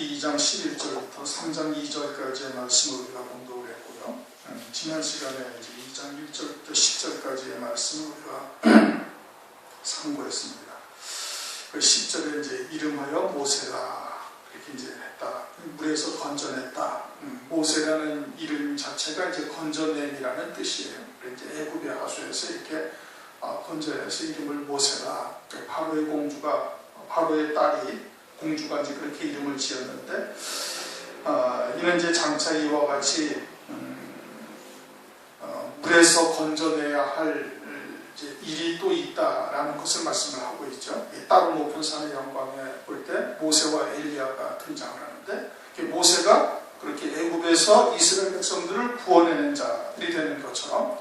출애굽기 2장 11절부터 3장 2절까지의 말씀을 우리가 공독을 했고요. 지난 시간에 이제 2장 1절부터 10절까지의 말씀을 우리가 상고했습니다. 그 10절에 이제 이름하여 모세라 이렇게 이제 했다. 물에서 건져냈다. 모세라는 이름 자체가 이제 건져냄이라는 뜻이에요. 이제 애굽의 하수에서 이렇게 건져내서 이름을 모세라. 바로의 공주가 바로의 딸이 공주가 이제 그렇게 이름을 지었는데, 이는 이제 장차 이와 같이 물에서 건져내야 할 이제 일이 또 있다라는 것을 말씀을 하고 있죠. 따로 높은 산의 영광에 볼 때 모세와 엘리야가 등장을 하는데, 모세가 그렇게 애굽에서 이스라엘 백성들을 구원해낸 자들이 되는 것처럼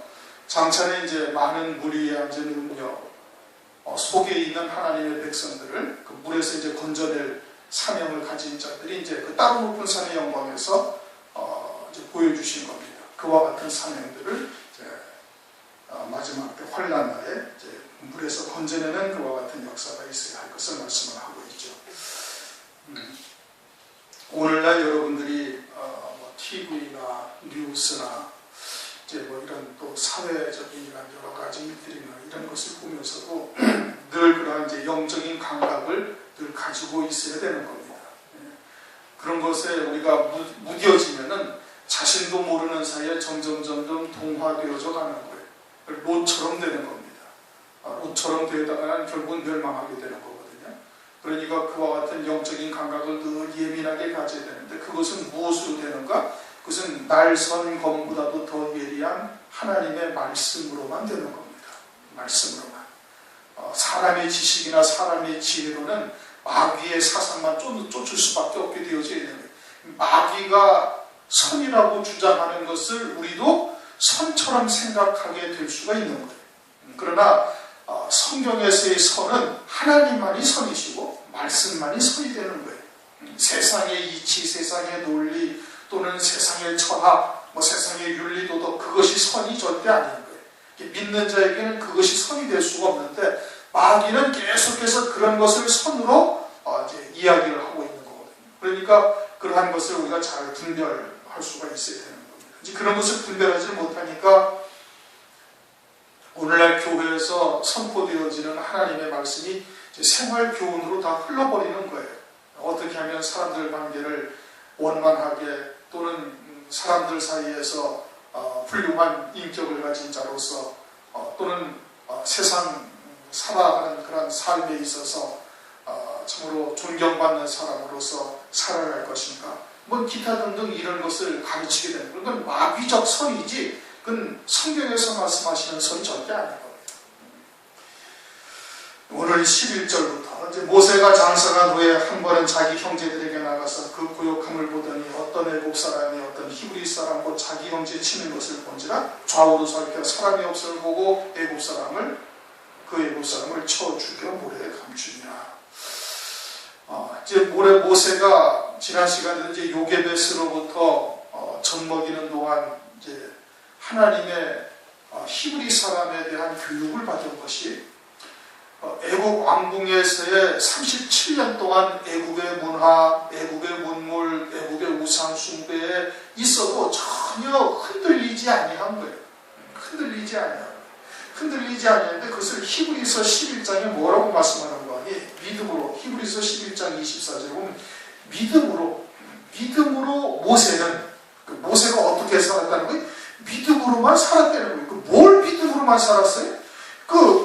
장차는 이제 많은 물 위에 앉은 음녀 속에 있는 하나님의 백성들을 그 물에서 이제 건져낼 사명을 가진 자들이 이제 그 따로 높은 산의 영광에서 이제 보여주신 겁니다. 그와 같은 사명들을 이제 마지막 때 환난 날에 이제 물에서 건져내는 그와 같은 역사가 있어야 할 것을 말씀을 하고 있죠. 오늘날 여러분들이 뭐 TV나 뉴스나 이제 뭐 이런 또 사회적인 이런 여러 가지 일들이나 이런 것을 보면서도 늘 그러한 이제 영적인 감각을 늘 가지고 있어야 되는 겁니다. 그런 것에 우리가 무뎌지면은 자신도 모르는 사이에 점점 동화되어져 가는 거예요. 롯처럼 되는 겁니다. 롯처럼 되다가는 결국은 멸망하게 되는 거거든요. 그러니까 그와 같은 영적인 감각을 늘 예민하게 가져야 되는데, 그것은 무엇으로 되는가? 그것은 날선 검보다도 더 예리한 하나님의 말씀으로만 되는 겁니다. 말씀으로만. 사람의 지식이나 사람의 지혜로는 마귀의 사상만 쫓을 수밖에 없게 되어져 있는 거예요. 마귀가 선이라고 주장하는 것을 우리도 선처럼 생각하게 될 수가 있는 거예요. 그러나 성경에서의 선은 하나님만이 선이시고 말씀만이 선이 되는 거예요. 세상의 이치, 세상의 논리 또는 세상의 철학, 뭐 세상의 윤리도덕, 그것이 선이 절대 아닌 거예요. 믿는 자에게는 그것이 선이 될 수가 없는데, 마귀는 계속해서 그런 것을 선으로 이제 이야기를 하고 있는 거거든요. 그러니까 그러한 것을 우리가 잘 분별할 수가 있어야 되는 겁니다. 이제 그런 것을 분별하지 못하니까 오늘날 교회에서 선포되어지는 하나님의 말씀이 이제 생활 교훈으로 다 흘러버리는 거예요. 어떻게 하면 사람들 관계를 원만하게 또는 사람들 사이에서 훌륭한 인격을 가진 자로서 또는 세상 살아가는 그런 삶에 있어서 참으로 존경받는 사람으로서 살아갈 것인가, 뭐 기타 등등 이런 것을 가르치게 되는 거예요. 그건 마귀적 선이지 그건 성경에서 말씀하시는 선이 절대 아닌 겁니다. 오늘 11절부터 이제 모세가 장사간 후에 한 번은 자기 형제들에게 나가서 그 고역함을 보더니 어떤 애굽 사람이 어떤 히브리 사람 곧 자기 형제 치는 것을 본지라 좌우로 살펴 사람이 없음을 보고 그 애굽 사람을 쳐 죽여 모래에 감추니라. 이제 모세가 지난 시간에 이제 요게베스로부터 젖 먹이는 동안 이제 하나님의 히브리 사람에 대한 교육을 받은 것이 애굽 왕궁에서의 37년 동안 애굽의 문화, 애굽의 문물, 애굽의 우상 숭배에 있어도 전혀 흔들리지 아니한 거예요. 흔들리지 아니한데 그것을 히브리서 11장에 뭐라고 말씀하는 거니? 믿음으로. 히브리서 11장 24절에 보면 믿음으로 모세가 어떻게 살았다는 거예요? 믿음으로만 살았다는 거예요. 뭘 믿음으로만 살았어요?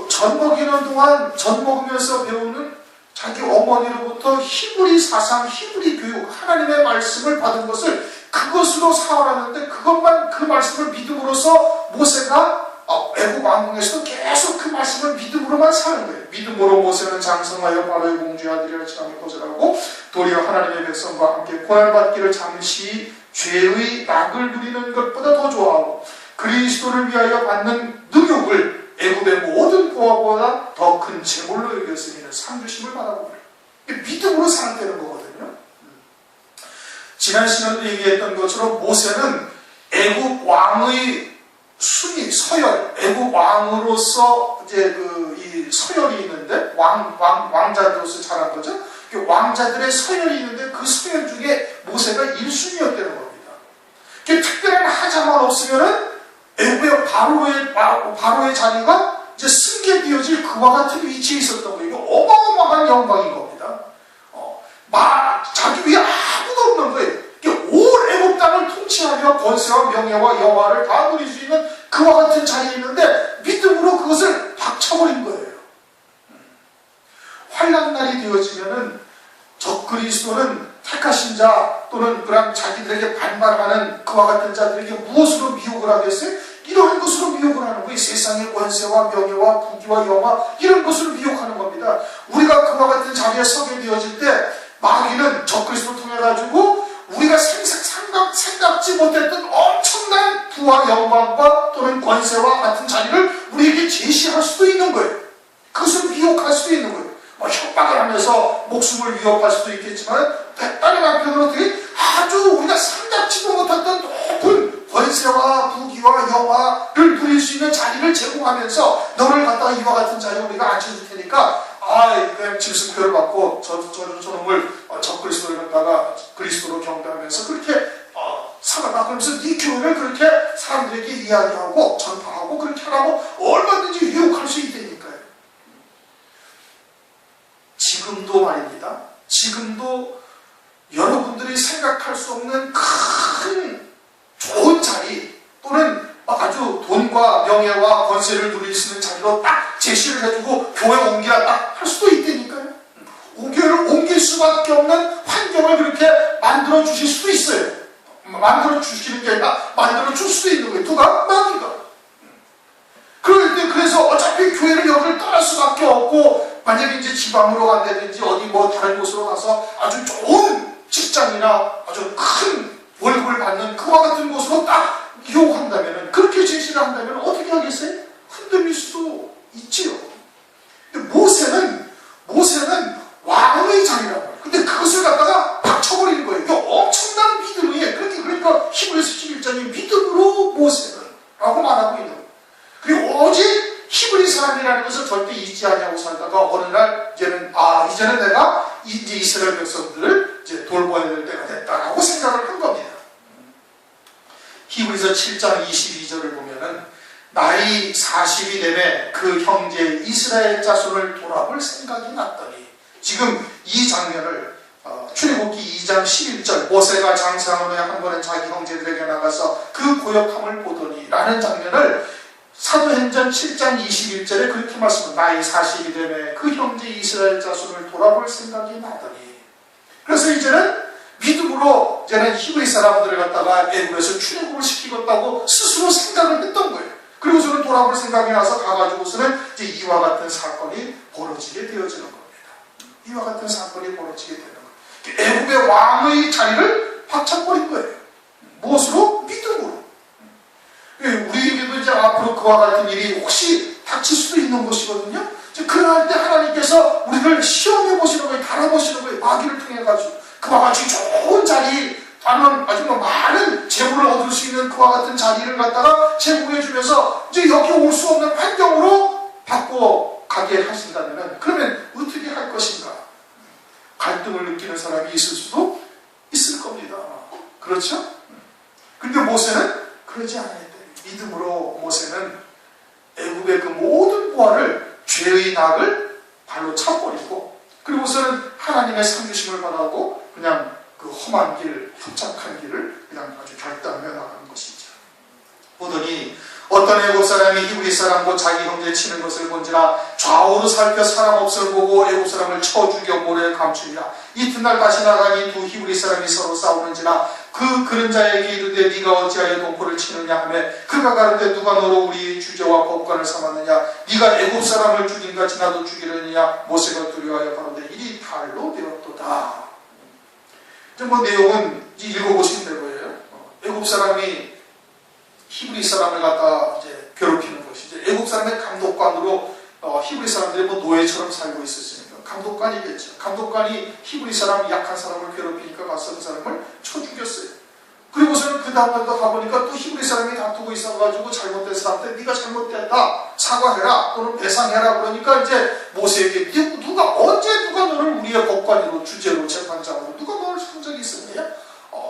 젖 먹이는 동안 젖 먹으면서 배우는 자기 어머니로부터 히브리 사상, 히브리 교육, 하나님의 말씀을 받은 것을 그것으로 살았는데, 그 말씀을 믿음으로써 모세가 애굽 왕궁에서도 계속 그 말씀을 믿음으로만 사는 거예요. 믿음으로 모세는 장성하여 바로의 공주의 아들이라 칭함을 거절하고 도리어 하나님의 백성과 함께 고난받기를 잠시 죄의 낙을 누리는 것보다 더 좋아하고 그리스도를 위하여 받는 능욕을 애굽의 모든 보화보다 더 큰 재물로 여겼으니 상주심을 받아보라. 믿음으로 살았다는 거거든요. 지난 시간도 얘기했던 것처럼 모세는 애굽 왕의 순위, 서열, 애굽 왕으로서 이제 이 서열이 있는데 왕자들로서 자란 거죠. 왕자들의 서열이 있는데 그 그 서열 중에 모세가 1순위였다는 겁니다. 특별한 하자만 없으면은 애굽의 바로의 자리가 이제 승계되어질 그와 같은 위치에 있었던 거예요. 어마어마한 영광인 겁니다. 자기 위에 아무도 없는 거예요. 온 애굽 땅을 통치하며 권세와 명예와 영화를 다 누릴 수 있는 그와 같은 자리에 있는데 믿음으로 그것을 박쳐버린 거예요. 환난날이 되어지면은 적그리스도는 택하신 자 또는 그런 자기들에게 반발하는 그와 같은 자들에게 무엇으로 미혹을 하겠어요? 이러한 것으로 미혹을 하는 거예요. 세상의 권세와 명예와 부귀와 영화 이런 것으로 미혹하는 겁니다. 우리가 그와 같은 자리에 서게 되어질 때 마귀는 적그리스도를 통해 가지고 우리가 생각지 못했던 엄청난 부와 영광과 또는 권세와 같은 자리를 우리에게 제시할 수도 있는 거예요. 그것을 미혹할 수도 있는 거예요. 협박을 하면서 목숨을 위협할 수도 있겠지만 다른 한편으로 어떻게 아주 우리가 생각지도 못했던 높은 권세와 부귀와 영화를 누릴 수 있는 자리를 제공하면서 너를 갖다가 이와 같은 자리에 우리가 앉혀줄 테니까 그냥 짐승표를 받고 저놈을 적그리스도를 갖다가 그리스도로 경배하면서 그렇게 살아라. 그러면서 네 교회를 그렇게 사람들에게 이야기하고 전파하고 그렇게 하라고 얼마든지 유혹할 수 있다니까요. 지금도 말입니다. 지금도 여러분들이 생각할 수 없는 큰 좋은 자리 또는 아주 돈과 명예와 권세를 누릴 수 있는 자리로 딱 제시를 해주고 교회 옮기라 딱 할 수도 있다니까요. 교회를 옮길 수밖에 없는 환경을 그렇게 만들어 주실 수도 있어요. 만들어 주시는 게 아니라 만들어 줄 수도 있는 거예요. 누가? 마귀가. 그럴 때 그래서 어차피 교회를 여기를 떠날 수밖에 없고 만약에 이제 지방으로 간다든지 어디 다른 곳으로 가서 아주 좋은 직장이나 아주 큰 월급을 받는 그와 같은 곳으로 딱 유혹한다면 그렇게 제시를 한다면 어떻게 하겠어요? 흔들릴 수도 있지요. 근데 모세는 왕의 자리라고 해요. 근데 그것을 갖다가 박쳐버리는 거예요. 이게 엄청난 믿음이에요. 그러니까 히브리서 11장에 믿음으로 모세는 라고 말하고 있는 거예요. 그리고 오직 히브리 사람이라는 것을 절대 잊지 않냐고 살다가 어느 날 이제는 내가 이제 이스라엘 백성들을 이제 돌보아야 될 때가 됐다라고 생각을 한 겁니다. 히브리서 7장 22절을 보면은 나이 40이 되매 그 형제 이스라엘 자손을 돌아볼 생각이 났더니 지금 이 장면을 출애굽기 2장 11절 모세가 장사한 후에 한 번은 자기 형제들에게 나가서 그 고역함을 보더니 라는 장면을 사도행전 7장 21절에 그렇게 말씀합니다. 나이 40이 되매 그 형제 이스라엘 자손을 돌아볼 생각이 나더니 그래서 이제는 믿음으로 이제는 히브리 사람들을 갖다가 애굽에서 출애굽을 시키겠다고 스스로 생각을 했던 거예요. 그리고서는 돌아볼 생각이 나서 가가지고서는 이제 이와 같은 사건이 벌어지게 되어지는 겁니다. 이와 같은 사건이 벌어지게 되는 거예요. 애굽의 왕의 자리를 박차버린 거예요. 무엇으로? 믿음으로. 우리에게도 이제 앞으로 그와 같은 일이 혹시 닥칠 수도 있는 것이거든요. 그럴 때 하나님께서 우리를 시험해 보시는 거예요. 달아보시는 거예요. 마귀를 통해 가지고 그와 같이 좋은 자리 아주 많은 재물을 얻을 수 있는 그와 같은 자리를 갖다가 제공해 주면서 이제 여기 올 수 없는 환경으로 바꿔 가게 하신다면 그러면 어떻게 할 것인가? 갈등을 느끼는 사람이 있을 수도 있을 겁니다. 그렇죠? 근데 모세는 그러지 않았대요. 믿음으로 모세는 애굽의 그 모든 보화를 죄의 낙을 발로 차버리고 그리고서는 하나님의 상주심을 바라고 그냥 그 험한 길, 협착한 길을 그냥 아주 결단하며 나가는 것이죠. 보더니 어떤 애굽 사람이 히브리 사람과 자기 형제 치는 것을 본지라 좌우로 살펴 사람 없을 보고 애굽 사람을 쳐 죽여 모래에 감추니라. 이튿날 다시 나가니 두 히브리 사람이 서로 싸우는지라 그런 자에게 이르되 네가 어찌하여 동포를 치느냐 하며 그가 가르되 누가 너로 우리 주제와 법관을 삼았느냐 네가 애굽 사람을 죽인 같이 나도 죽이려느냐 모세가 두려워하여 바로되 이리 달로 되었도다. 내용은 읽어보시면 될 거예요. 애굽 사람이 히브리 사람을 갖다 이제 괴롭히는 것이죠. 애굽 사람의 감독관으로 히브리 사람들이 노예처럼 살고 있었으니까 감독관이겠죠. 감독관이 히브리 사람 약한 사람을 괴롭히니까 가서 그 사람을 쳐 죽였어요. 그리고서는 그 다음날도 가보니까 또 히브리 사람이 다투고 있어가지고 잘못된 사람한테 네가 잘못됐다 사과해라 또는 배상해라 그러니까 이제 모세에게 누가 언제 누가 너를 우리의 법관으로 주제로 재판장으로 누가 뭘 한 적이 있었냐?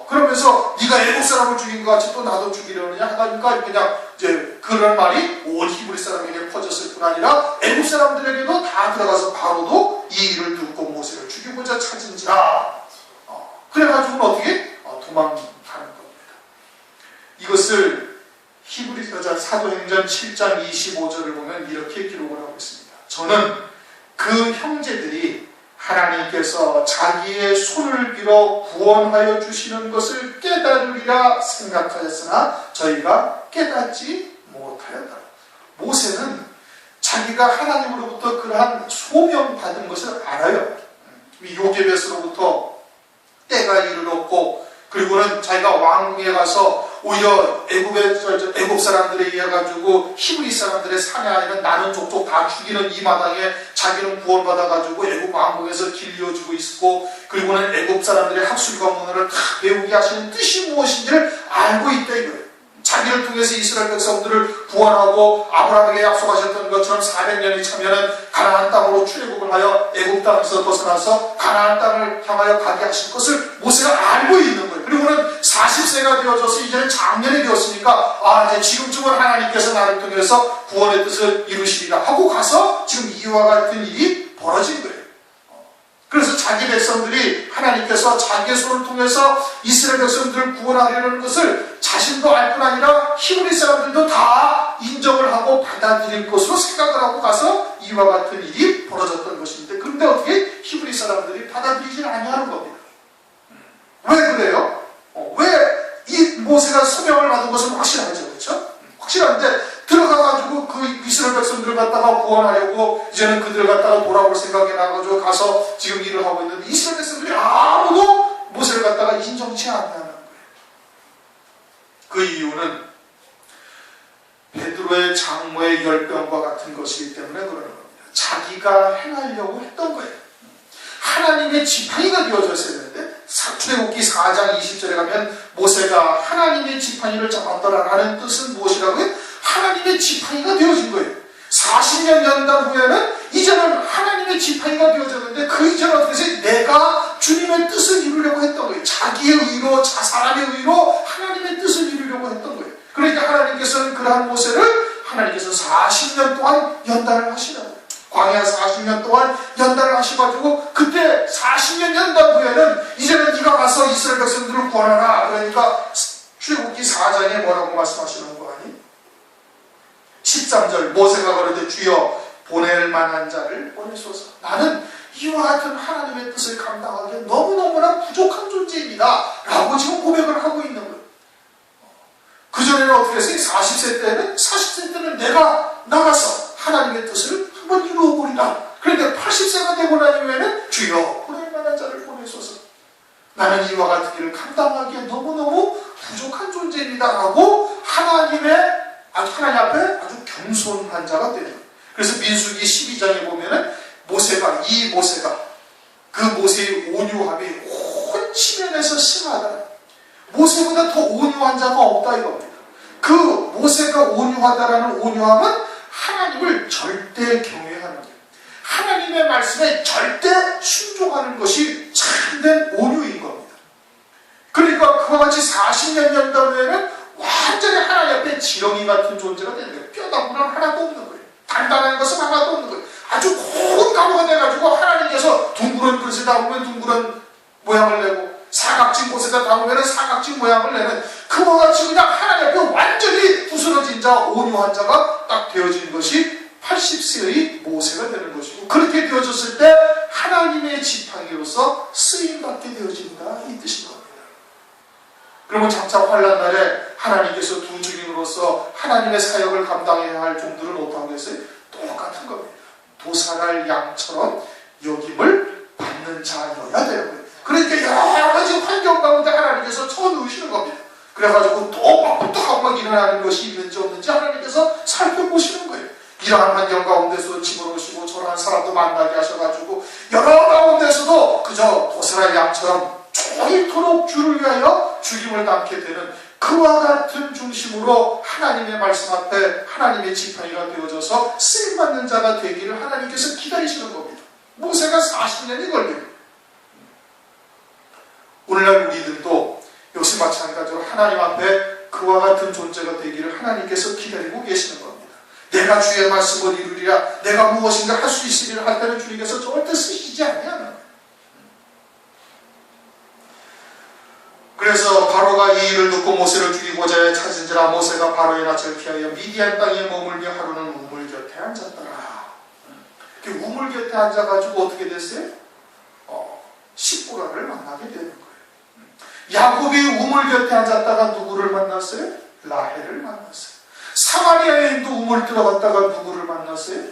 그러면서 네가 애국 사람을 죽인 것 같이 또 나도 죽이려느냐 하니까 그냥 이제 그런 말이 온 히브리 사람에게 퍼졌을 뿐 아니라 애국 사람들에게도 다 들어가서 바로도 이 일을 듣고 모세를 죽이고자 찾은지라. 그래가지고는 어떻게 도망가는 겁니다. 이것을 히브리서 사도행전 7장 25절을 보면 이렇게 기록을 하고 있습니다. 저는 그 형제들이 하나님께서 자기의 손을 빌어 구원하여 주시는 것을 깨달으리라 생각하였으나 저희가 깨닫지 못하였다. 모세는 자기가 하나님으로부터 그러한 소명받은 것을 알아요. 요게벳으로부터 때가 이르렀고, 그리고는 자기가 왕궁에 가서 오히려 애굽 사람들에 의해 가지고 히브리 사람들의 사내아이는 나는 족족 다 죽이는 이 마당에 자기는 구원받아 가지고 애굽 왕궁에서 길려지고 있고, 그리고는 애굽 사람들의 학술과 문화를 다 배우게 하시는 뜻이 무엇인지를 알고 있다 이거예요. 자기를 통해서 이스라엘 백성들을 구원하고 아브라함에게 약속하셨던 것처럼 400년이 차면은 가나안 땅으로 출애굽을 하여 애굽 땅에서 벗어나서 가나안 땅을 향하여 가게 하실 것을 모세가 알고 있는 거예요. 그리고는 40세가 되어져서 이제는 장년이 되었으니까 이제 지금쯤은 하나님께서 나를 통해서 구원의 뜻을 이루시리라 하고 가서 지금 이와 같은 일이 벌어진 거예요. 그래서 자기 백성들이 하나님께서 자기의 손을 통해서 이스라엘 백성들을 구원하려는 것을 자신도 알 뿐 아니라 히브리 사람들도 다 인정을 하고 받아들일 것으로 생각을 하고 가서 이와 같은 일이 벌어졌던 것인데, 그런데 어떻게 히브리 사람들이 받아들이지 아니하는 겁니다. 왜 그래요? 왜 이 모세가 소명을 받은 것은 확실하죠, 그렇죠? 확실한데 들어가가지고 그 이스라엘 백성들을 갖다가 구원하려고 이제는 그들을 갖다가 돌아올 생각이 나가지고 가서 지금 일을 하고 있는데 이스라엘 백성들이 아무도 모세를 갖다가 인정치 않는 거예요. 그 이유는 베드로의 장모의 열병과 같은 것이기 때문에 그러는 겁니다. 자기가 행하려고 했던 거예요. 하나님의 지팡이가 되어졌어야 되는데, 출애굽기 4장 20절에 가면 모세가 하나님의 지팡이를 잡았더라라는 뜻은 무엇이라고요? 하나님의 지팡이가 되어진 거예요. 40년 연단 후에는 이제는 하나님의 지팡이가 되어졌는데, 그 이전은 어떻게 해서 내가 주님의 뜻을 이루려고 했던 거예요. 자기의 의로, 사람의 의로 하나님의 뜻을 이루려고 했던 거예요. 그러니까 하나님께서는 그러한 모세를 하나님께서 40년 동안 연단을 하시라고요. 광야 40년 동안 연단을 하셔가지고 그때 40년 연단 후에는 이제는 네가 가서 이스라엘 백성들을 구원하라. 그러니까 출애굽기 4장에 뭐라고 말씀하시는 거 아니? 13절 모세가 그러되 주여 보낼 만한 자를 보내소서. 나는 이와 같은 하나님의 뜻을 감당하기에 너무너무나 부족한 존재입니다 라고 지금 고백을 하고 있는 거예요. 그전에는 어떻게 했어요? 40세 때는 내가 나가서 하나님의 뜻을 한번 이루어보리라. 그런데 80세가 되고 난 이후에는 주여 보낼 만한 자를 보내소서. 나는 이와 같은 일을 감당하기에 너무너무 부족한 존재입니다 라고 하나님 앞에 아주 겸손한 자가 되는 거예요. 그래서 민수기 12장에 보면은 모세가 그 모세의 온유함이 온 지면에서 심하다. 모세보다 더 온유한 자가 없다 이겁니다. 그 모세가 온유하다라는 온유함은 하나님을 절대 경외하는 거예요. 하나님의 말씀에 절대 순종하는 것이 참된 온유인 겁니다. 그러니까 그와 같이 40년 연단 후에는 완전히 하나님 앞에 지렁이 같은 존재가 되는 거예요. 뼈다구는 하나도 없는 거예요. 단단한 것은 하나도 없는 거예요. 아주 고운 가루가 돼가지고 하나님께서 둥그런 그릇에 담으면 둥그런 모양을 내고 사각진 곳에다 담으면 사각진 모양을 내는, 그와 같이 그냥 하나님 앞에 완전히 부스러진 자, 온유한 자가 딱 되어진 것이 80세의 모세가 되는 것이고, 그렇게 되어졌을 때 하나님의 지팡이로서 쓰임받게 되어진다 이 뜻인 겁니다. 그러면 장차 환난 날에 하나님께서 두 주인으로서 하나님의 사역을 감당해야 할 종들은 어떠하겠어요? 똑같은 겁니다. 도살할 양처럼 여김을 받는 자여야 되는 거예요. 그러니까 여러 가지 환경 가운데 하나님께서 쳐넣으시는 겁니다. 그래가지고 또 막부터 막 일어나는 것이 있는지 없는지 하나님께서 살펴보시는 거예요. 이러한 환경 가운데서 집어넣으시고 저러한 사람도 만나게 하셔가지고 여러 가운데서도 그저 도살할 양처럼 종일토록 주를 위하여 죽임을 당게 되는 그와 같은 중심으로 하나님의 말씀 앞에 하나님의 지팡이가 되어져서 쓰임받는 자가 되기를 하나님께서 기다리시는 겁니다. 모세가 40년이 걸려요. 오늘날 우리들도 역시 마찬가지로 하나님 앞에 그와 같은 존재가 되기를 하나님께서 기다리고 계시는 겁니다. 내가 주의 말씀을 이루리라, 내가 무엇인가 할 수 있으리라 할 때는 주님께서 절대 쓰시지 않냐는. 그래서 바로가 이 일을 듣고 모세를 죽이고자 찾은지라 모세가 바로의 낯을 피하여 미디안 땅에 머물며 하루는 우물 곁에 앉았더라. 우물 곁에 앉아가지고 어떻게 됐어요? 십보라를 만나게 되는 거예요. 야곱이 우물 곁에 앉았다가 누구를 만났어요? 라헬을 만났어요. 사마리아 여인도 우물 들어갔다가 누구를 만났어요?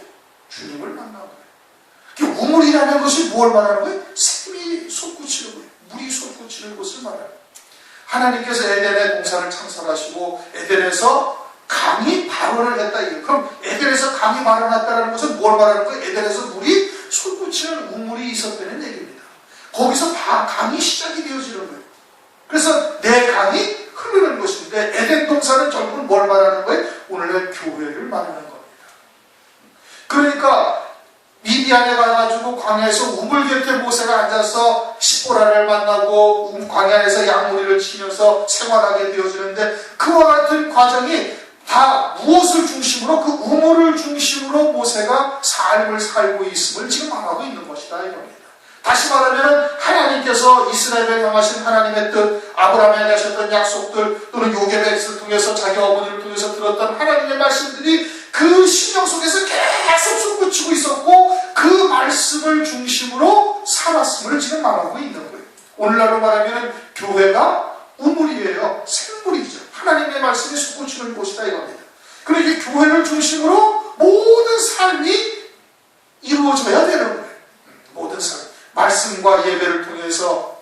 주님을 만난 거예요. 우물이라는 것이 뭘 말하는 거예요? 샘이 솟구치는 거예요. 물이 솟구치는 곳을 말하는 거예요. 하나님께서 에덴의 동산을 창설하시고 에덴에서 강이 발원을 했다. 그럼 에덴에서 강이 발원했다는 것은 뭘 말하는 거예요? 에덴에서 물이 솟구치는 우물이 있었다는 얘기입니다. 거기서 강이 시작이 되어지는 거예요. 그래서 내 강이 흐르는 것인데 에덴 동산은 결국은 뭘 말하는 거예요? 오늘날 교회를 말하는 겁니다. 그러니까 미디안에 가가지고 광야에서 우물 곁에 모세가 앉아서 십보라를 만나고 광야에서 양무리를 치면서 생활하게 되어지는데 그와 같은 과정이 다 무엇을 중심으로? 그 우물을 중심으로 모세가 삶을 살고 있음을 지금 말하고 있는 것이다 이겁니다. 다시 말하면 하나님께서 이스라엘을 향하신 하나님의 뜻, 아브라함에게 하셨던 약속들 또는 요게벳을 통해서 자기 어머니를 통해서 들었던 하나님의 말씀들이 그 심령 속에서 계속 솟구치고 있었고 그 말씀을 중심으로 살았음을 지금 말하고 있는 거예요. 오늘날로 말하면 교회가 우물이에요. 생물이죠. 하나님의 말씀이 솟구치는 곳이다 이겁니다. 그러니까 교회를 중심으로 모든 삶이 이루어져야 되는 거예요. 모든 삶. 말씀과 예배를 통해서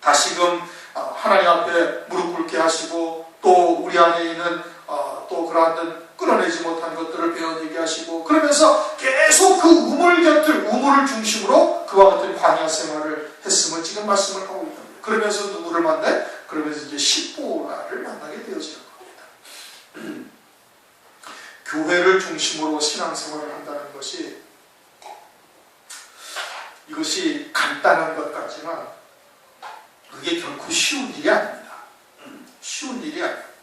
다시금 하나님 앞에 무릎 꿇게 하시고 또 우리 안에 있는 또 그러한 끊어내지 못한 것들을 베어내게 하시고 그러면서 계속 그 우물을 중심으로 그와 같은 광야 생활을 했음을 지금 말씀을 하고 있는 거예요. 그러면서 누구를 만나요? 그러면서 이제 십보라를 만나게 되어지는 겁니다. 교회를 중심으로 신앙생활을 한다는 것이 이것이 간단한 것 같지만 그게 결코 쉬운 일이 아닙니다. 쉬운 일이 아니에요.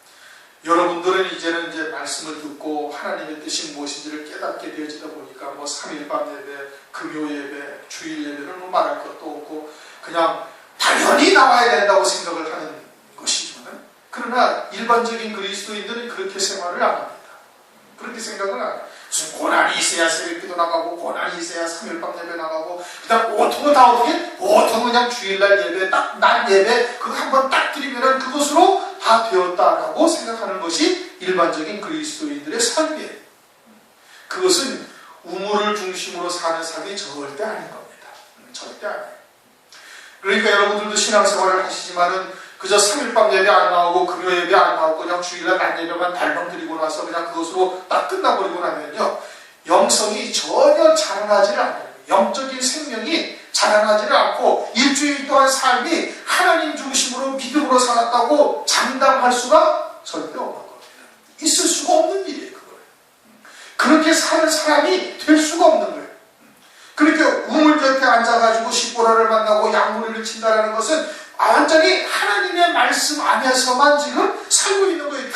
여러분들은 이제는 이제 말씀을 듣고 하나님의 뜻이 무엇인지를 깨닫게 되어지다 보니까 뭐 3일밤 예배, 금요 예배, 주일 예배는 뭐 말할 것도 없고 그냥 당연히 나와야 된다고 생각을 하는 것이지만 그러나 일반적인 그리스도인들은 그렇게 생활을 안 합니다. 그렇게 생각을 안 해요. 무슨 고난이 있어야 새벽기도 나가고 고난이 있어야 3일밤 예배 나가고 그다음 보통은 다 어떻게? 보통은 그냥 주일날 예배 날 예배 그거 한번 딱 드리면은 그것으로 다 되었다라고 생각하는 것이 일반적인 그리스도인들의 삶이에요. 그것은 우물을 중심으로 사는 삶이 절대 아닌 겁니다. 절대 아니에요. 그러니까 여러분들도 신앙생활을 하시지만은 그저 3일밤 예배 안 나오고 금요 예배 안 나오고 그냥 주일날 낮 예배만 달방 드리고 나서 그냥 그것으로 딱 끝나버리고 나면요 영성이 전혀 자라나지를 않아요. 영적인 생명이 자라나지를 않고 일주일 동안 삶이 하나님 중심으로 믿음으로 살았다고 장담할 수가 절대 없는 겁니다. 있을 수가 없는 일이에요. 그거는. 그렇게 사는 사람이 될 수가 없는 거예요. 그렇게 우물 곁에 앉아가지고 십보라를 만나고 양무리를 친다라는 것은 완전히 하나님의 말씀 안에서만 지금 살고 있는 거예요.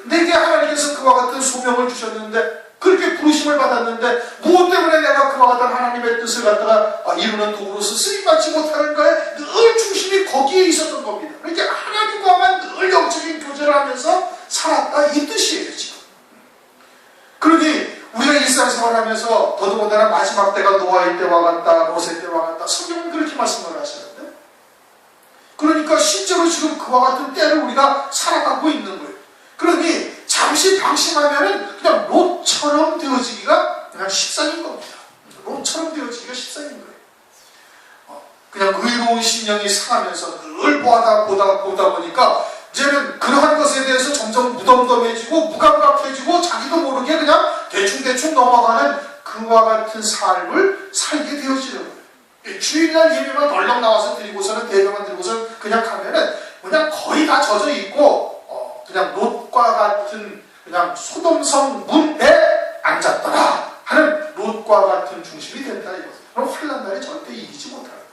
내게 하나님께서 그와 같은 소명을 주셨는데 그렇게 부르심을 받았는데 무엇 때문에 내가 그와 같은 하나님의 뜻을 갖다가 이루는 도구로서 쓰임받지 못하는 거에 늘 중심이 거기에 있었던 겁니다. 그러니까 하나님과만 늘 영적인 교제를 하면서 살았다 이 뜻이에요 지금. 그러니 우리가 일상생활하면서 더더군다나 마지막 때가 노아의 때와 같다 모세 때와 같다 성경은 그렇게 말씀을 하시는데 그러니까 실제로 지금 그와 같은 때를 우리가 살아가고 있는 거예요. 그러니 잠시 방심하면은 그냥 롯처럼 되어지기가 그냥 십상인 겁니다. 롯처럼 되어지기가 십상인 거예요. 그냥 의로운 심령이 상하면서 늘 보다 보니까 이제는 그러한 것에 대해서 점점 무덤덤해지고 무감각해지고 자기도 모르게 그냥 대충 넘어가는 그와 같은 삶을 살게 되어지는 거예요. 주일날 예배만 덜렁 나와서 드리고서는 대배만 드리고서 그냥 가면은 그냥 거의 다 젖어 있고 그냥 롯과 같은 그냥 소돔성 문에 앉았더라 하는 롯과 같은 중심이 된다 이거죠. 그럼 환난 날에 절대 이기지 못하는 거예요.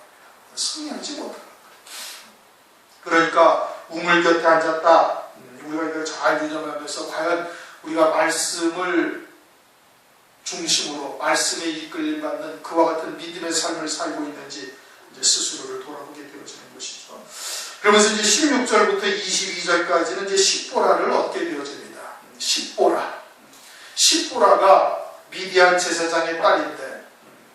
승리하지 못하는 거예요. 그러니까 우물 곁에 앉았다. 우리가 이걸 잘 유념하면서 과연 우리가 말씀을 중심으로 말씀에 이끌림 받는 그와 같은 믿음의 삶을 살고 있는지 이제 스스로를 돌아보게 되어지는 것이죠. 그러면서 이제 16절부터 22절까지는 이제 십보라를 얻게 되어집니다. 십보라가 미디안 제사장의 딸인데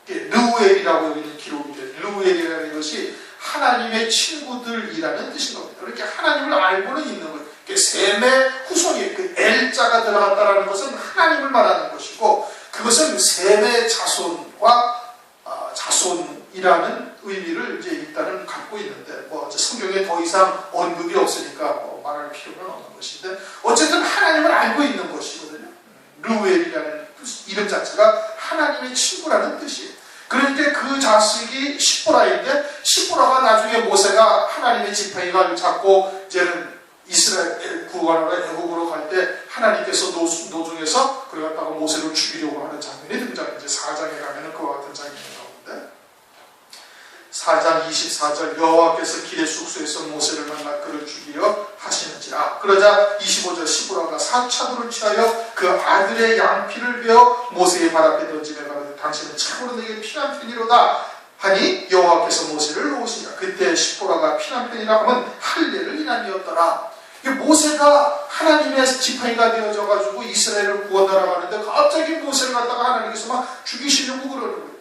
르우엘이라고 여기는 기록이 돼요. 르우엘이라는 것이 하나님의 친구들이라는 뜻인 겁니다. 그렇게 하나님을 알고는 있는 거예요. 셈의 후손이 그 엘자가 들어갔다라는 것은 하나님을 말하는 것이고 그것은 셈의 자손과 자손이라는 의미를 이제 일단은 갖고 있는데 뭐 성경에 더 이상 언급이 없으니까 뭐 말할 필요는 없는 것인데 어쨌든 하나님을 알고 있는 것이거든요. 르우엘이라는 이름 자체가 하나님의 친구라는 뜻이에요. 그런데 그 자식이 십보라인데 십보라가 나중에 모세가 하나님의 지팡이를 잡고 이제는 이스라엘 구원하러 애국으로 갈 때 하나님께서 노중에서 그래 갖다가 모세를 죽이려고 하는 장면이 등장해요. 이제 4장에 가면은 그와 같은 장면이 나오는데 4장 24절 여호와께서 길의 숙소에서 모세를 만나 그를 죽이려 하시는지라. 그러자 25절 십보라가 사차도를 취하여 그 아들의 양피를 베어 모세의 발 앞에 던지며 가로되 당신은 참으로 내게 피난 편이로다 하니 여호와께서 모세를 놓으시니라. 그때 십보라가 피난 편이라 하면 할례를 인함이었더라. 모세가 하나님의 지팡이가 되어져 가지고 이스라엘을 구원하러 가는데 갑자기 모세를 갖다가 하나님께서 막 죽이시려고 그러는 거예요.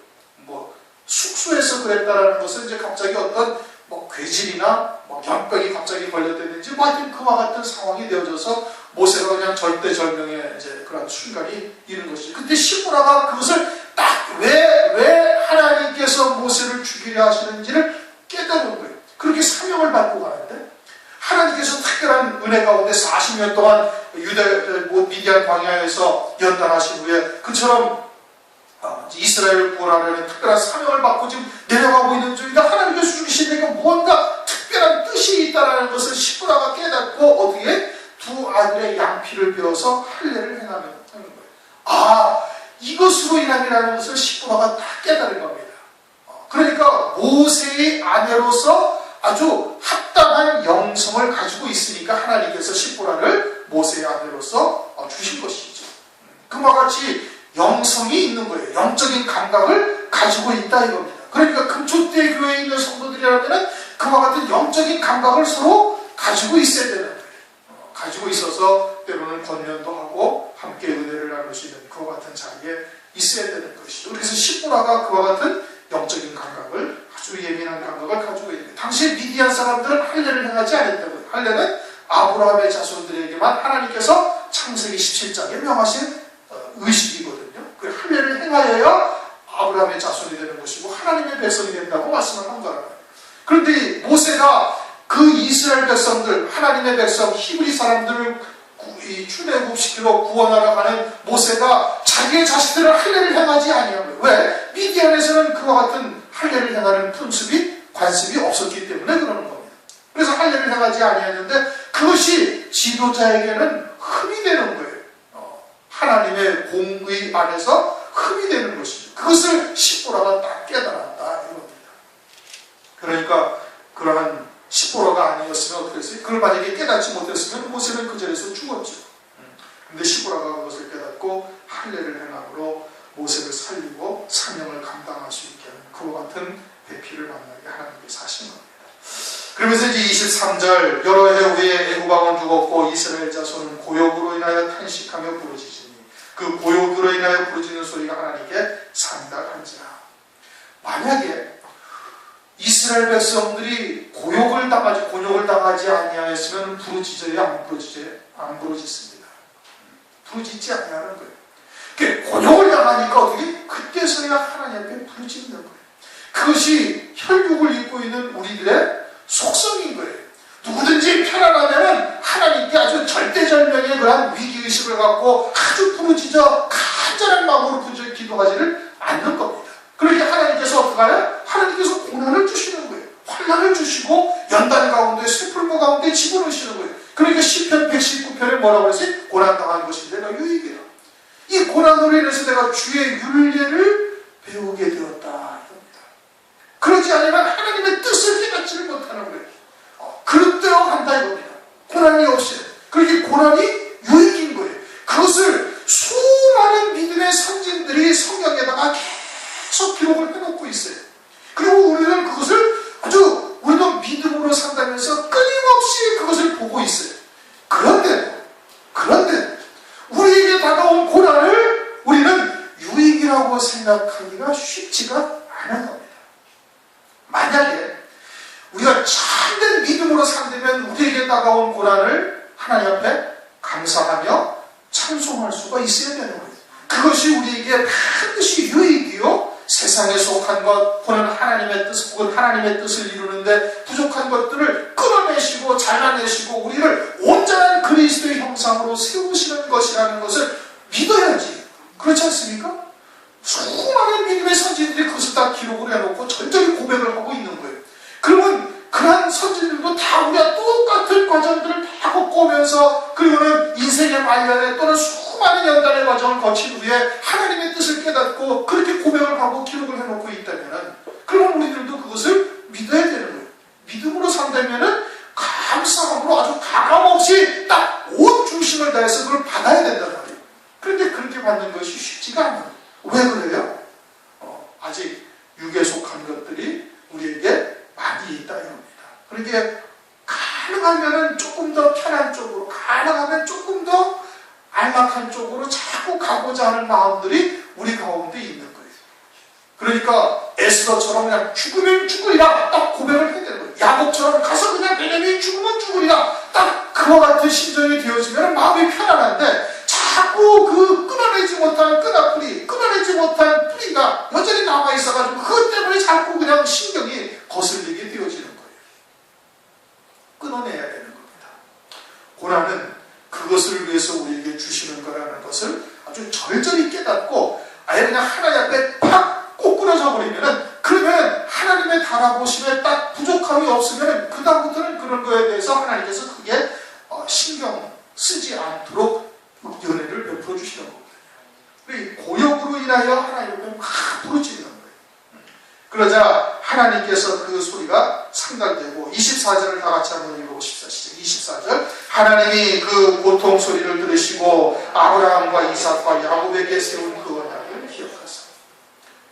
뭐 숙소에서 그랬다라는 것은 이제 갑자기 어떤 뭐 괴질이나 뭐 병병이 갑자기 걸렸다든지 뭐 하여튼 그와 같은 상황이 되어져서 모세가 그냥 절대절명의 이제 그런 순간이 있는 것이죠. 근데 십보라가 그것을 딱 왜 하나님께서 모세를 죽이려 하시는지를 깨달은 거예요. 그렇게 사명을 받고 가는데 하나님께서 특별한 은혜 가운데 40년 동안 미디안 광야에서 연단하신 후에 그처럼 이스라엘을 구원하려는 특별한 사명을 받고 지금 내려가고 있는 중인데 하나님께서 죽이신 데가 뭔가 특별한 뜻이 있다는 것을 십보라가 깨닫고 어떻게 두 아들의 양피를 베어서 할례를 행하는 거예요. 이것으로 인함이라는 것을 십보라가 다 깨달은 겁니다. 그러니까 모세의 아내로서 아주 합당한 영성을 가지고 있으니까 하나님께서 십보라를 모세의 아내로서 주신 것이죠. 그와 같이 영성이 있는 거예요. 영적인 감각을 가지고 있다 이겁니다. 그러니까 금초대 교회에 있는 성도들이라면 그와 같은 영적인 감각을 서로 가지고 있어야 되는 거예요. 가지고 있어서 때로는 권면도 하고 함께 은혜를 나눌 수 있는 그와 같은 자리에 있어야 되는 것이죠. 그래서 십보라가 그와 같은 영적인 감각을 아주 예민한 감각을 가지고 있는 거예요. 당시 미디안 사람들은 할례를 행하지 않았다고요. 할례는 아브라함의 자손들에게만 하나님께서 창세기 17장에 명하신 의식이거든요. 그 할례를 행하여야 아브라함의 자손이 되는 것이고 하나님의 백성이 된다고 말씀을 한 거라고요. 그런데 모세가 그 이스라엘 백성들, 하나님의 백성, 히브리 사람들을 출애굽시키러 구원하러 가는 모세가 자기의 자식들을 할례를 행하지 아니하고요. 왜? 미디안에서는 그와 같은 할례를 행하는 풍습이 관습이 없었기 때문에 그러는 겁니다. 그래서 할례를 행하지 아니하는데 그것이 지도자에게는 흠이 되는 거예요. 하나님의 공의 안에서 흠이 되는 것이죠. 그것을 십보라가 딱 깨달았다 이겁니다. 그러니까 그러한 십보라가 아니었으면 어떻게 했어요? 그걸 만약에 깨닫지 못했으면 모세는 그 자리에서 죽었죠. 근데 십보라가 그것을 깨닫고 할례를 행함으로 모세를 살리고 사명을 감당할 수 있게 하는 그와 같은 배필을 만나게 하나님께서 하신 겁니다. 그러면서 이제 23절 여러 해 후에 애굽 왕은 죽었고 이스라엘 자손은 고욕으로 인하여 탄식하며 부르짖으니 그 고욕으로 인하여 부르짖는 소리가 하나님께 상달한지라. 만약에 이스라엘 백성들이 곤욕을 당하지 아니하였으면 부르짖어야 안 부르짖습니다. 부르짖지 아니하는 거예요. 곤욕을 당하니까 어떻게? 그때서야 하나님 앞에 부르짖는 거예요. 그것이 혈육을 입고 있는 우리들의 속성인 거예요. 누구든지 편안하면 하나님께 아주 절대절명의 그런 위기의식을 갖고 아주 부르짖어 간절한 마음으로 기도하지를 않는 겁니다. 그러니까 하나님께서 어떻게 하요? 하나님께서 고난을 주시는 거예요. 환난을 주시고 연단 가운데 슬픔 가운데 집어넣으시는 거예요. 그러니까 시편 119편에 뭐라고 그랬어요? 고난당한 것이 내가 유익이라. 이 고난으로 인해서 내가 주의 율례를 배우게 되었다. 그러지 않으면 하나님의 뜻을 깨닫지를 못하는 거예요. 그릇되어 간다 이겁니다. 고난이 없이. 그렇게 고난이 유익인 거예요. 그것을 수많은 믿음의 선진들이 성경에다가 계속 기록을 해놓고 있어요. 그리고 우리는 그것을 아주 우리도 믿음으로 산다면서 끊임없이 그것을 보고 있어요. 그런데 우리에게 다가온 고난을 우리는 유익이라고 생각하기가 쉽지가 않은 겁니다. 만약에 우리가 참된 믿음으로 산다면 우리에게 다가온 고난을 하나님 앞에 감사하며 찬송할 수가 있어야 되는 거예요. 그것이 우리에게 반드시 유익이요, 세상에 속한 것, 혹은 하나님의 뜻, 혹은 하나님의 뜻을 이루는데 부족한 것들을 끊어내시고 잘라내시고 우리를 온전한 그리스도의 형상으로 세우시는 것이라는 것을 믿어야지. 그렇지 않습니까? 수많은 믿음의 선진들이 그것을 다 기록을 해놓고 절절히 고백을 하고 있는 거예요. 그러면 그러한 선진들도 다 우리가 똑같은 과정들을 다 겪으면서, 그리고는 인생의 말년에 또는 수많은 연단의 과정을 거친 후에 하나님의 뜻을 깨닫고 그렇게 고백을 하고 기록을 해놓고 있다면, 그러면 우리들도 그것을 믿어야 되는 거예요. 믿음으로 산다면 감사함으로 아주 가감없이 딱 온 중심을 다해서 그걸 받아야 된단 말이에요. 그런데 그렇게 받는 것이 쉽지가 않아요. 왜 그래요? 아직 육에 속한 것들이 우리에게 많이 있다 이겁니다. 그러니까 가능하면 조금 더 편한 쪽으로, 가능하면 조금 더 안락한 쪽으로 자꾸 가고자 하는 마음들이 우리 가운데 있는 거예요. 그러니까 에스더처럼 그냥 죽으면 죽으리라 딱 고백을 해야 되는 거예요. 야곱처럼 가서 그냥 베냐민이 죽으면 죽으리라 딱 그와 같은 심정이 되어지면 마음이 편안한데, 자꾸 그 끊어내지 못한 끈아풀이, 끊어내지 못한 뿌리가 여전히 남아있어가지고 그것 때문에 자꾸 그냥 신경이 거슬리게 되어지는 거예요. 끊어내야 되는 겁니다. 고난은 그것을 위해서 우리에게 주시는 거라는 것을 아주 절절히 깨닫고 아예 그냥 하나님 앞에 팍 꼭 끊어져 버리면은, 그러면 하나님의 달아보심에 딱 부족함이 없으면 그 다음부터는 그런 거에 대해서 하나님께서 크게 신경 쓰지 않도록 연애를 베풀어 주시는 겁니다. 고역으로 인하여 하나님을 막 부르짖는 거예요. 그러자 하나님께서 그 소리가 상달되고, 24절을 다 같이 한번 읽어보십시다. 시작. 24절. 하나님이 그 고통 소리를 들으시고 아브라함과 이삭과 야곱에게 세운 그 언약을 기억하사.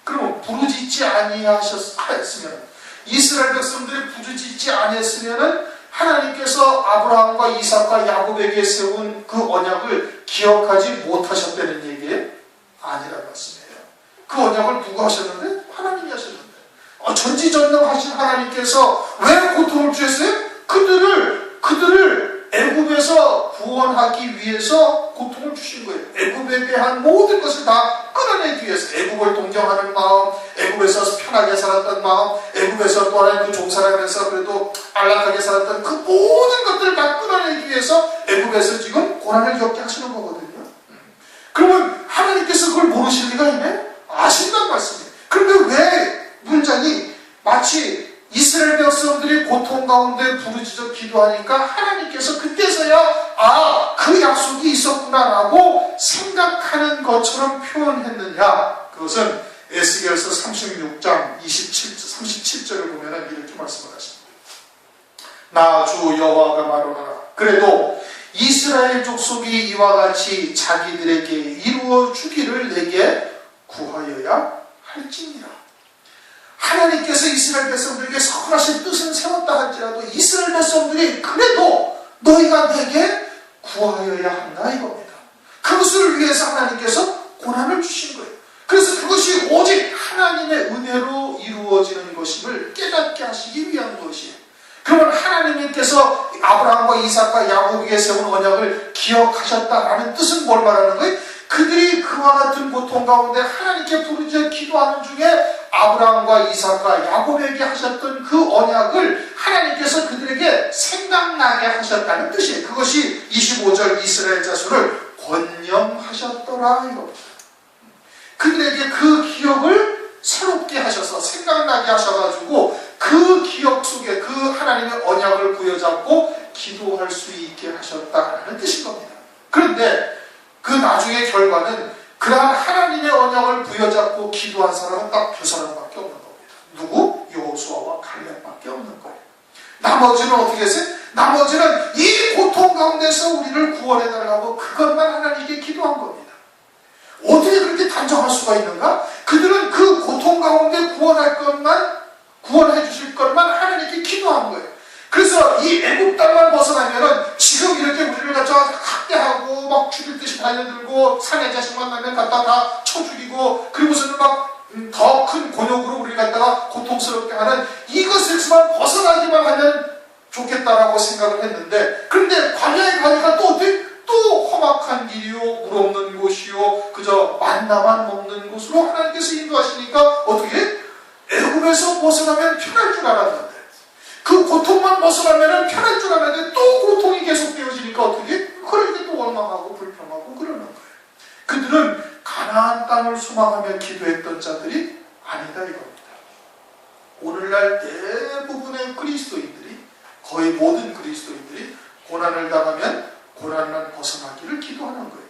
그러면 부르짖지 아니하셨으면, 이스라엘 백성들이 부르짖지 아니했으면은 하나님께서 아브라함과 이삭과 야곱에게 세운 그 언약을 기억하지 못하셨다는 얘기예요? 아니란 말씀이에요. 그 언약을 누가 하셨는데? 하나님이 하셨는데. 전지전능하신 하나님께서 왜 고통을 주셨어요? 그들을 애굽에서 구원하기 위해서 고통을 주신 거예요. 애굽에 대한 모든 것을 다 끊어내기 위해서, 애굽을 동경하는 마음, 애굽에서 편하게 살았던 마음, 애굽에서 또 하나님 그 종살아면서 그래도 안락하게 살았던 그 모든 것들을 다 끊어내기 위해서 애굽에서 지금 고난을 겪게 하시는 거거든요. 그러면 하나님께서 그걸 모르실 리가 있네? 아신다는 말씀이에요. 그런데 왜 문장이 마치 이스라엘 백성들이 고통 가운데 부르짖어 기도하니까 하나님께서 그때서야 그 약속이 있었구나라고 생각하는 것처럼 표현했느냐? 그것은 에스겔서 36장 37절을 보면 이렇게 말씀을 하십니다. 나 주 여호와가 말하노라. 그래도 이스라엘 족속이 이와 같이 자기들에게 이루어 주기를 내게 구하여야 할지니라. 하나님께서 이스라엘 백성들에게 선하신 뜻은 세웠다 할지라도 이스라엘 백성들이 그래도 너희가 내게 구하여야 한다 이겁니다. 그것을 위해서 하나님께서 고난을 주신 거예요. 그래서 그것이 오직 하나님의 은혜로 이루어지는 것임을 깨닫게 하시기 위한 것이에요. 그러면 하나님께서 아브라함과 이삭과 야곱에게 세운 언약을 기억하셨다라는 뜻은 뭘 말하는 거예요? 그들이 그와 같은 고통 가운데 하나님께 부르짖어 기도하는 중에 아브라함과 이삭과 야곱에게 하셨던 그 언약을 하나님께서 그들에게 생각나게 하셨다는 뜻이에요. 그것이 25절 이스라엘 자손을 권념하셨더라 이겁니다. 그들에게 그 기억을 새롭게 하셔서 생각나게 하셔가지고 그 기억 속에 그 하나님의 언약을 부여잡고 기도할 수 있게 하셨다는 뜻인 겁니다. 그런데 그 나중의 결과는 그러한 하나님의 언약을 부여잡고 기도한 사람은 딱 두 사람밖에 없는 겁니다. 누구? 여호수아와 갈렙밖에 없는 거예요. 나머지는 어떻게 했어요? 나머지는 이 고통 가운데서 우리를 구원해달라고 그것만 하나님께 기도한 겁니다. 어떻게 그렇게 단정할 수가 있는가? 그들은 그 고통 가운데 구원해 주실 것만 하나님께 기도한 거예요. 그래서 이 애국 땅만 벗어나면은 지금 이렇게 우리를 갖다가 학대하고 막 죽일 듯이 달려들고 사내 자식 만나면 갖다 다 쳐 죽이고 그리고서는 막 더 큰 곤욕으로 우리를 갖다가 고통스럽게 하는 이것에서만 벗어나기만 하면 좋겠다라고 생각을 했는데, 그런데 광야에 가니까 또 어떻게? 또 험악한 길이요, 물 없는 곳이요, 그저 만나만 먹는 곳으로 하나님께서 인도하시니까 어떻게? 애굽에서 벗어나면 편할 줄 알았는데, 그 고통만 벗어나면 편할 줄 알았는데 또 고통이 계속되어지니까 어떻게? 그렇게 또 원망하고 불평하고 그러는 거예요. 그들은 가나안 땅을 소망하며 기도했던 자들이 아니다 이겁니다. 오늘날 대부분의 그리스도인들이, 거의 모든 그리스도인들이 고난을 당하면 고난만 벗어나기를 기도하는 거예요.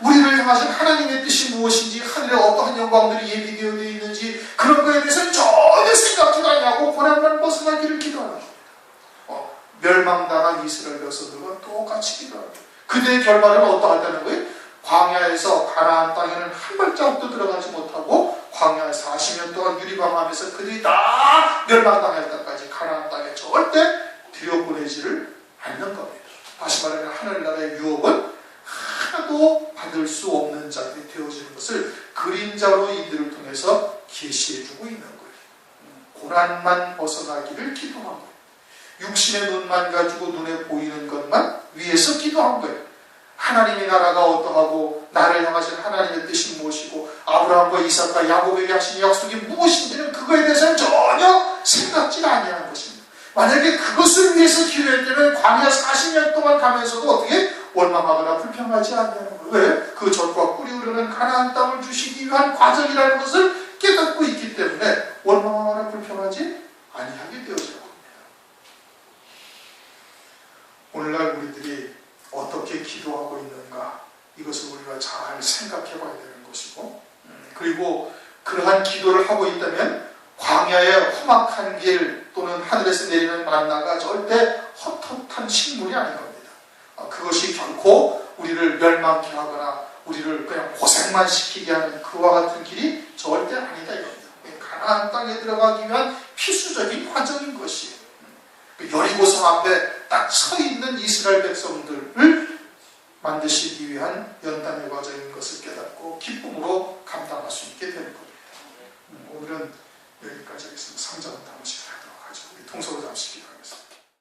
우리를 향하신 하나님의 뜻이 무엇인지, 하늘에 어떠한 영광들이 예비되어 있는지 그런 거에 대해서는 전혀 생각지도 않냐고 고난만 벗어나기를 기도하는 겁니다. 멸망당한 이스라엘 백성들과 똑같이 기도합니다. 그들의 결말은 어떠하다는 거예요? 광야에서 가나안 땅에는 한 발자국도 들어가지 못하고 광야에 40년 동안 유리방황하면서 그들이 다 멸망당할 때까지 가나안 땅에 절대 들여보내지를 않는 겁니다. 다시 말하면 하늘나라의 유업은 하나도 받을 수 없는 자들이 되어지는 것을 그림자로 이들을 통해서 계시해주고 있는 거예요. 고난만 벗어나기를 기도한 거예요. 육신의 눈만 가지고 눈에 보이는 것만 위해서 기도한 거예요. 하나님의 나라가 어떠하고 나를 향하신 하나님의 뜻이 무엇이고 아브라함과 이삭과 야곱에게 하신 약속이 무엇인지는 그거에 대해서는 전혀 생각지가 아니하는 것입니다. 만약에 그것을 위해서 기도했다면 광야 40년 동안 가면서도 어떻게 원망하거나 불평하지 않냐는 거예요. 왜? 그 젖과 꿀이 흐르는 가나안 땅을 주시기 위한 과정이라는 것을 깨닫고 있기 때문에 원망하거나 불평하지 아니하게 되어질 겁니다. 오늘날 우리들이 어떻게 기도하고 있는가, 이것을 우리가 잘 생각해 봐야 되는 것이고, 그리고 그러한 기도를 하고 있다면 광야의 험악한 길 또는 하늘에서 내리는 만나가 절대 헛헛한 식물이 아닌 겁니다. 그것이 결코 우리를 멸망케 하거나 우리를 그냥 고생만 시키게 하는 그와 같은 길이 절대 아니다 이겁니다. 가나안 땅에 들어가기 위한 필수적인 과정인 것이에요. 여리고성 앞에 딱 서 있는 이스라엘 백성들을 만드시기 위한 연단의 과정인 것을 깨닫고 기쁨으로 감당할 수 있게 되는 겁니다. 오늘은 여기까지 하겠습니다. 상장은 다음 시간에 하도록 하죠. 우리 통성으로 잠시 기도하겠습니다.